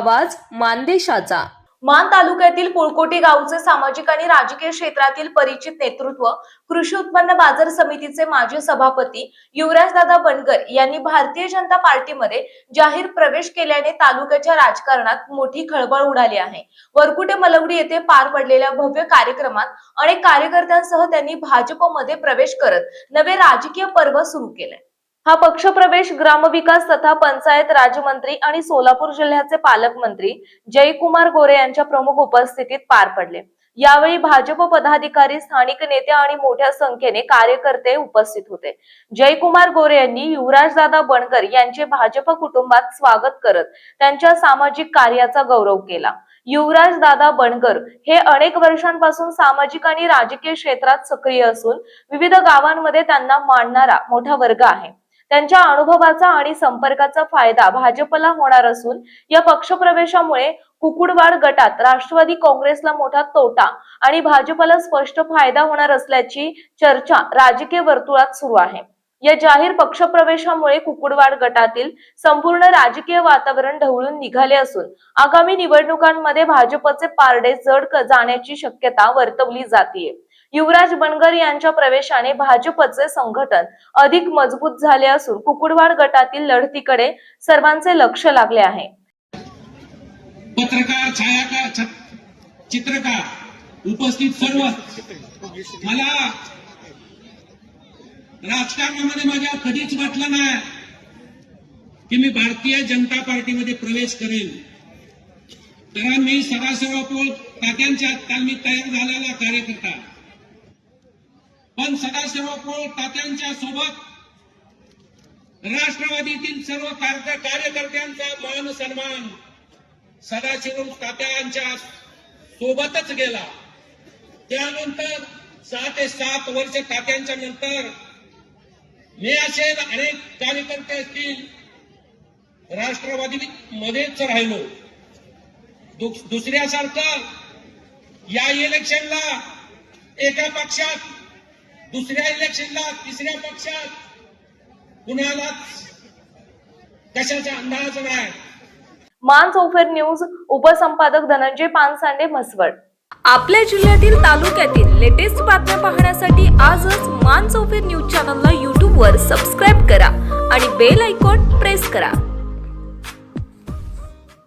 आवाज मानदेशाचा। मान तालुक्यातील पुळकोटी गावचे सामाजिक आणि राजकीय क्षेत्रातील परिचित नेतृत्व कृषी उत्पन्न बाजार समितीचे माजी सभापती युवराजदादा बनकर यांनी भारतीय जनता पार्टीमध्ये जाहीर प्रवेश केल्याने तालुक्याच्या राजकारणात मोठी खळबळ उडाली आहे। वरकुटे मलवडी येथे पार पडलेल्या भव्य कार्यक्रमात अनेक कार्यकर्त्यांसह त्यांनी भाजपमध्ये प्रवेश करत नवे राजकीय पर्व सुरू केले। हा पक्षप्रवेश ग्रामविकास तथा पंचायत राज्यमंत्री आणि सोलापूर जिल्ह्याचे पालकमंत्री जयकुमार गोरे यांच्या प्रमुख उपस्थितीत पार पडले। यावेळी भाजप पदाधिकारी, स्थानिक नेते आणि मोठ्या संख्येने कार्यकर्ते उपस्थित होते। जयकुमार गोरे यांनी युवराजदादा बनकर यांचे भाजप कुटुंबात स्वागत करत त्यांच्या सामाजिक कार्याचा गौरव केला। युवराजदादा बनकर हे अनेक वर्षांपासून सामाजिक आणि राजकीय क्षेत्रात सक्रिय असून विविध गावांमध्ये त्यांना मानणारा मोठा वर्ग आहे। त्यांच्या अनुभवाचा आणि संपर्काचा फायदा भाजपला होणार असून या पक्षप्रवेशामुळे कुकुडवाड गटात राष्ट्रवादी काँग्रेसला मोठा तोटा आणि भाजपला स्पष्ट फायदा होणार असल्याची चर्चा राजकीय वर्तुळात सुरू आहे। या जाहीर पक्षप्रवेशामुळे कुकुडवाड गटातील संपूर्ण राजकीय वातावरण ढवळून निघाले असून आगामी निवडणुकांमध्ये भाजपचे पारडे जड जाण्याची शक्यता वर्तवली जाते। युवराज बनकर यांच्या प्रवेशाने भाजपचे संघटन अधिक मजबूत झाले असून कुकुडवाड गटातील लढतीकडे सर्वांचे लक्ष लागले आहे। पत्रकार, छायाकार, चित्रकार उपस्थित सर्व, मला राजकारणामध्ये माझ्या कधीच वाटलं नाही की मी भारतीय जनता पार्टीमध्ये प्रवेश करेन, कारण मी सदाशिवराव तात्यांच्या काल मी तयार झालेला कार्यकर्ता, पण सदाशिवराव तात्यांच्या सोबत राष्ट्रवादीतील सर्व कार्यकर्त्यांचा मान सन्मान सदाशिवराव तात्यांच्या सोबतच गेला। त्यानंतर 6 ते 7 वर्ष तात्यांच्या नंतर मी असेल, अनेक कार्यकर्ते असतील, राष्ट्रवादी मध्येच राहिलो। दुसऱ्यासारखं या इलेक्शनला एका पक्षात, दुसऱ्या इलेक्शनला तिसऱ्या पक्षात, कुणालाच कशाचा अंदाज नाही। मान चौफेर न्यूज, उपसंपादक धनंजय पानसांडे, म्हसवड। आपल्या जिल्ह्यातील, तालुक्यातील लेटेस्ट बातम्या पाहण्यासाठी आजच मान चौफेर न्यूज चॅनलला YouTube वर सबस्क्राईब करा आणि बेल आयकॉन प्रेस करा।